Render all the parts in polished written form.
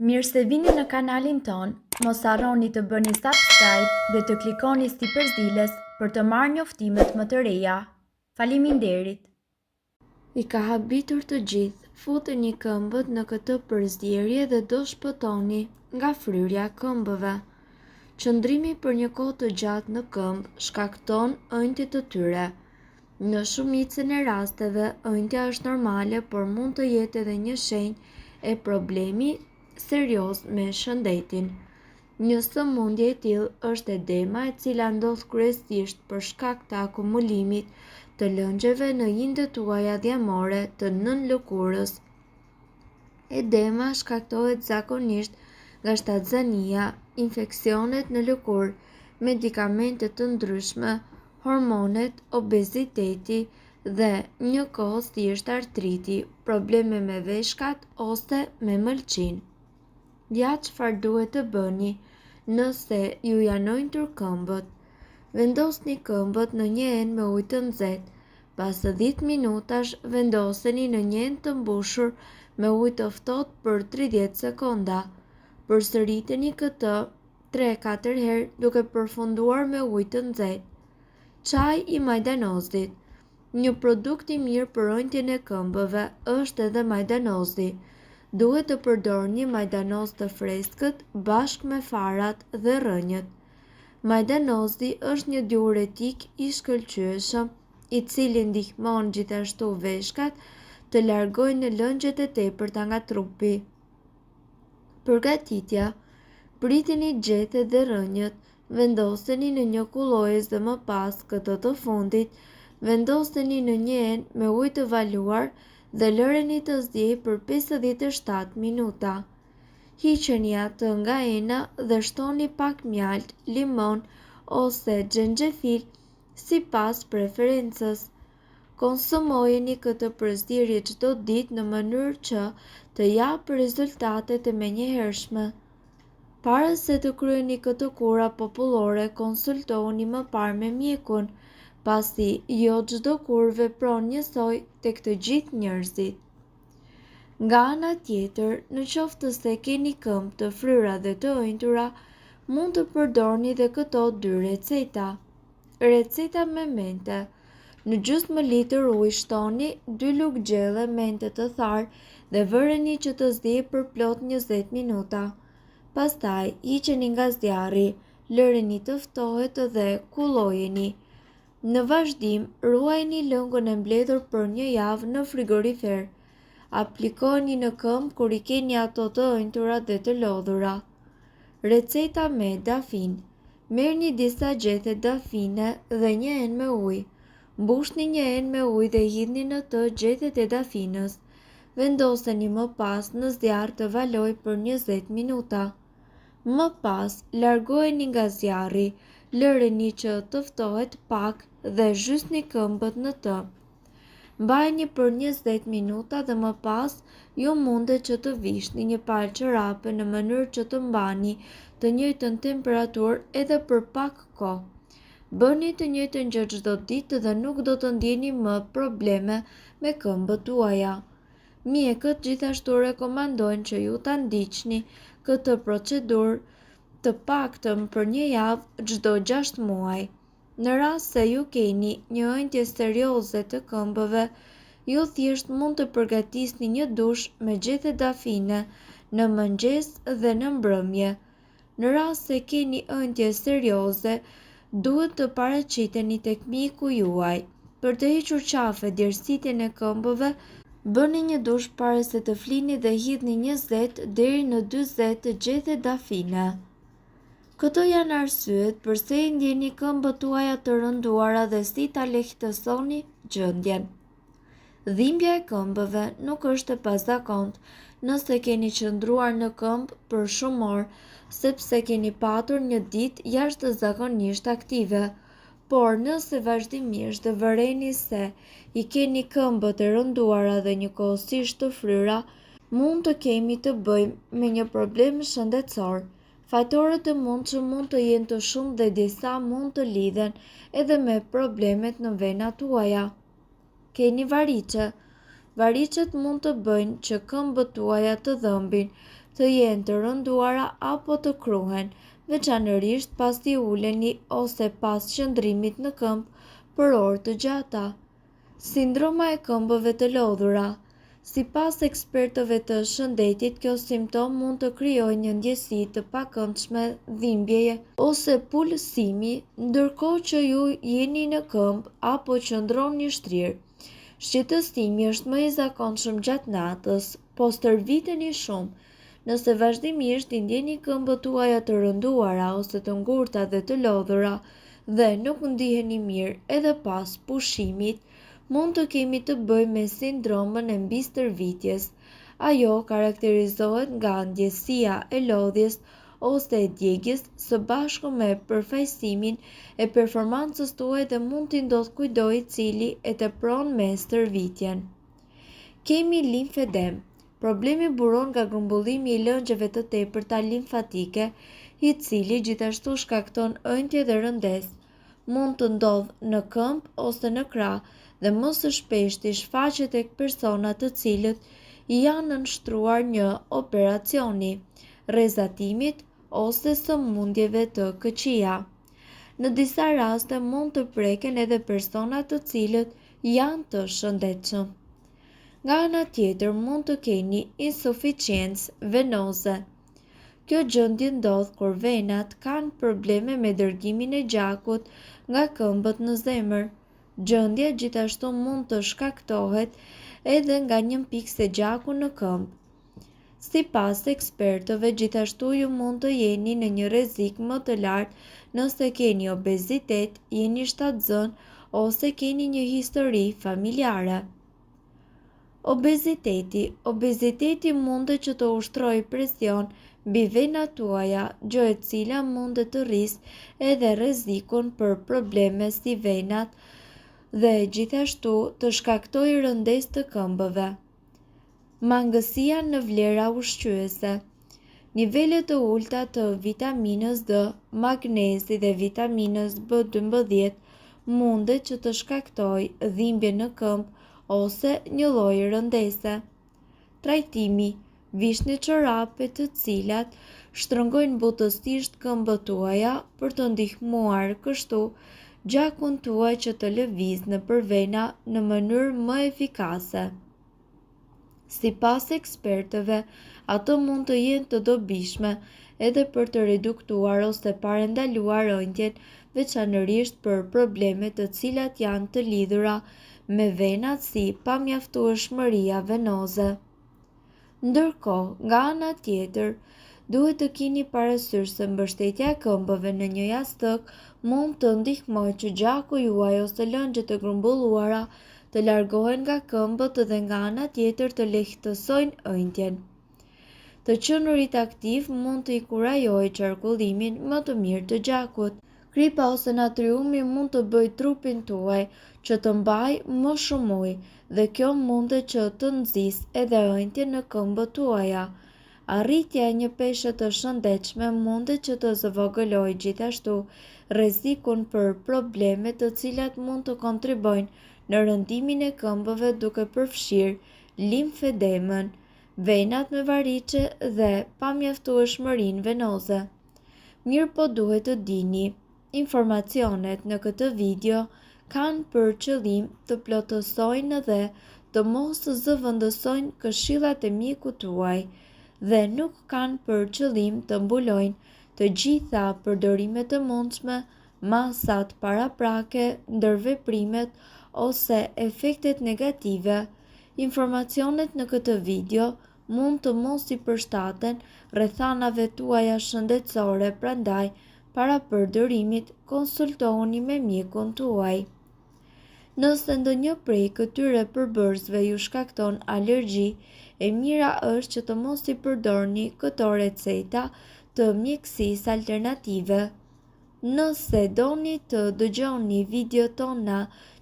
Mirë se vini në kanalin ton, mos harroni të bëni subscribe dhe të klikoni si përzdiles për të marrë njoftimet më të reja. Faleminderit! I ka habitur të gjithë, futeni këmbët në këtë përzierje dhe do shpëtoni nga fryrja e këmbëve. Qëndrimi për një kohë të gjatë në këmbë shkakton ëndje të tyre. Në shumicën e rasteve, ëndja është normale, por mund të jetë edhe një shenjë e problemi serioz me shëndetin. Një sëmundje e tillë është edema, e cila ndodh kryesisht për shkak të akumulimit të lëngjeve në indet tuaja dhjamore të nënlëkurës. Edema shkaktohet zakonisht nga shtatzania, infeksionet në lëkurë, medikamente të ndryshme, hormonet, obeziteti dhe njëkohësisht artriti, probleme me veshkat ose me mëlçin. Ja çfarë duhet të bëni nëse ju janë ëndur këmbët. Vendosni këmbët në një enë me ujë të nxehtë. Pas 10 minutash vendoseni në një enë të mbushur me ujë të ftohtë për 30 sekonda. Përsëriteni këtë 3-4 herë duke përfunduar me ujë të nxehtë. Çaji i majdanozit. Një produkt i mirë për ëndjen e këmbëve është edhe majdanozi. Duhet të përdorni majdanoz të freskët bashkë me farat dhe rrënjët. Majdanozi është një diuretik i shkëlqyeshëm, i cili ndihmon gjithashtu veshkat të largojnë lëngjet e tepërta nga trupi. Përgatitja. Pritini gjethet dhe rrënjët, vendoseni në një kullojës dhe më pas këtë të fundit, vendoseni në një enë me ujë të valuar dhe lëreni të zgjejë për 57 minuta. Hiqeni atë nga ena dhe shtoni pak mjaltë, limon ose xhenxhefil sipas preferencës. Konsumojeni këtë përzierje çdo ditë në mënyrë që të japë rezultatet e menjëhershme. Para se të kryeni këtë kura popullore, konsultohuni më parë me mjekun, pasi jo çdo kurrë vepron njësoj tek të gjithë njerëzit. Nga ana tjetër, në qoftë se keni këmbë të fryra dhe të ëndura, mund të përdorni dhe këto 2 receta. Receta me mente. Në gjysmë litër ujë shtoni 2 lugë gjelle mente të tharë dhe vëreni që të zgjejë për plot 20 minuta. Pastaj, hiqeni nga zjarri, lëreni të ftohet dhe kullojeni. Në vazhdim, ruajeni lëngun e mbledhur për 1 javë në frigorifer. Aplikojeni në këmbë kur i keni ato të ëndura dhe të lodhura. Receta me dafin. Merrni disa gjethe dafine dhe një enë me ujë. Mbushni një enë me ujë dhe hidhni në të gjethet e dafinës. Vendoseni më pas në zjarr të valojë për 20 minuta. Më pas, largojeni nga zjarri, lëreni që të ftohet pak dhe zhysni këmbët në të. Mbajini për 20 minuta dhe më pas ju mundet që të vishni një palë çorape në mënyrë që të mbani të njëjtën temperaturë edhe për pak kohë. Bëni të njëjtën gjë çdo ditë dhe nuk do të ndjeni më probleme me këmbët tuaja. Mjekët gjithashtu rekomandojnë që ju ta ndiqni këtë procedurë të paktën për 1 javë çdo 6 muaj. Në rast se ju keni një ëndje serioze të këmbëve, ju thjesht mund të përgatisni një dush me gjethe dafine në mëngjes dhe në mbrëmje. Në rast se keni ëndje serioze, duhet të paraqiteni tek mjeku juaj. Për të hequr qafe djersitjen e këmbëve, bëni një dush para se të flini dhe hidhni 20 deri në 40 gjethe dafine. Këto janë arsyet pse i ndjeni këmbët tuaja të rënduara dhe si ta lehtësoni gjendjen. Dhimbja e këmbëve nuk është e pazakontë nëse keni qëndruar në këmbë për shumë orë, sepse keni patur një ditë jashtëzakonisht aktive, por nëse vazhdimisht vëreni se i keni këmbët e rënduara dhe njëkohësisht të fryra, mund të kemi të bëjmë me një problem shëndetësor. Faktorët e mundshëm mund të jenë të shumë dhe disa mund të lidhen edhe me problemet në venat tuaja. Keni variqe. Variqet mund të bëjnë që këmbët tuaja të dhëmbin, të jenë të rënduara apo të kruhen, veçanërisht pasi uleni ose pas qëndrimit në këmbë për orë të gjata. Sindroma e këmbëve të lodhura. Sipas ekspertëve të shëndetit, kjo simptom mund të krijojë një ndjesi të pakëndshme, dhimbjeje ose pulsimi, ndërkohë që ju jeni në këmbë apo qëndroni shtrirë. Shqetësimi është më i zakonshëm gjatë natës, po stërviteni shumë. Nëse vazhdimisht i ndjeni këmbët tuaja të rënduara ose të ngurta dhe të lodhura dhe nuk ndiheni mirë edhe pas pushimit, mund të kemi të bëjmë me sindromën e mbistërvitjes. Ajo karakterizohet nga ndjesia e lodhjes ose e djegjes së bashku me përfaqësimin e performancës tuaj dhe mund t'i ndodhë kujdo i cili e tepron me stërvitjen. Kemi limfedem. Problemi buron nga grumbullimi i lëngjeve të tepërta limfatike, i cili gjithashtu shkakton ëndje dhe rëndesë. Mund të ndodhë në këmbë ose në krah dhe më së shpeshti shfaqet tek persona të cilët janë nënshtruar një operacioni, rrezatimit ose sëmundjeve të këqija. Në disa raste mund të preken edhe persona të cilët janë të shëndetshëm. Nga ana tjetër mund të keni insuficiencë venoze. Kjo gjendje ndodh kur venat kanë probleme me dërgimin e gjakut nga këmbët në zemër. Gjendja gjithashtu mund të shkaktohet edhe nga një pikse gjaku në këmbë. Sipas ekspertëve, gjithashtu ju mund të jeni në një rrezik më të lartë nëse keni obezitet, jeni shtatzën ose keni një histori familjare. Obeziteti mundet që të ushtrojë presion mbi venat tuaja, gjë e cila mundet të rrisë edhe rrezikun për probleme si venat dhe gjithashtu të shkaktojë rëndesë të këmbëve. Mangësia në vlera ushqyese. Nivelet të ulta të vitaminës D, magnezi dhe vitaminës B12 mundet që të shkaktojë dhimbje në këmbë ose një lloj rëndese. Trajtimi. Vishni çorape të cilat shtrëngojnë butësisht këmbët tuaja për të ndihmuar kështu gjakun tuaj që të lëvizë nëpër vena në mënyrë më efikase. Sipas ekspertëve, ato mund të jenë të dobishme edhe për të reduktuar ose parandaluar ëndjen, veçanërisht për probleme të cilat janë të lidhura me venat si pamjaftueshmëria venoze. Ndërkohë, nga ana tjetër, duhet të keni parasysh se mbështetja e këmbëve në një jastëk mund të ndihmojë që gjaku juaj ose lëngjet e grumbulluara të largohen nga këmbët dhe nga ana tjetër të lehtësojnë ëndjen. Të qenurit aktiv mund të inkurajojë qarkullimin më të mirë të gjakut. Kripa ose natriumi mund të bëjë trupin tuaj që të mbajë më shumë ujë dhe kjo mundet që të nxisë edhe ëndjen në këmbët tuaja. Arritja e një peshe të shëndetshme mundet që të zvogëlojë gjithashtu rrezikun për probleme të cilat mund të kontribojnë në rëndimin e këmbëve duke përfshirë limfedemën, venat me variçe dhe pamjaftueshmërinë venoze. Mirëpo duhet të dini, informacionet në këtë video kanë për qëllim të plotësojnë dhe të mos zëvendësojnë këshillat e mjekut tuaj dhe nuk kanë për qëllim të mbulojnë të gjitha përdorimet e mundshme, masat paraprake, ndërveprimet ose efektet negative. Informacionet në këtë video mund të mos i përshtaten rrethanave tuaja shëndetësore, prandaj para përdorimit konsultohuni me mjekun tuaj. Nëse ndonjë prej këtyre përbërësve ju shkakton alergji, e mira është që të mos i përdorni këto receta të mjekësisë alternative. Nëse doni të dëgjoni video tona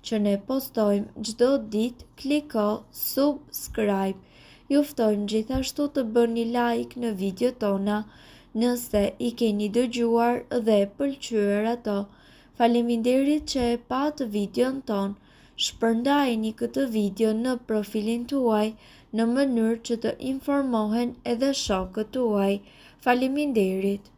që ne postojmë çdo ditë, kliko subscribe. Ju ftojmë gjithashtu të bëni like në video tona nëse i keni dëgjuar dhe pëlqyer ato. Faleminderit që e pat videon ton. shpërndajini këtë video në profilin tuaj në mënyrë që të informohen edhe shokët tuaj. Faleminderit.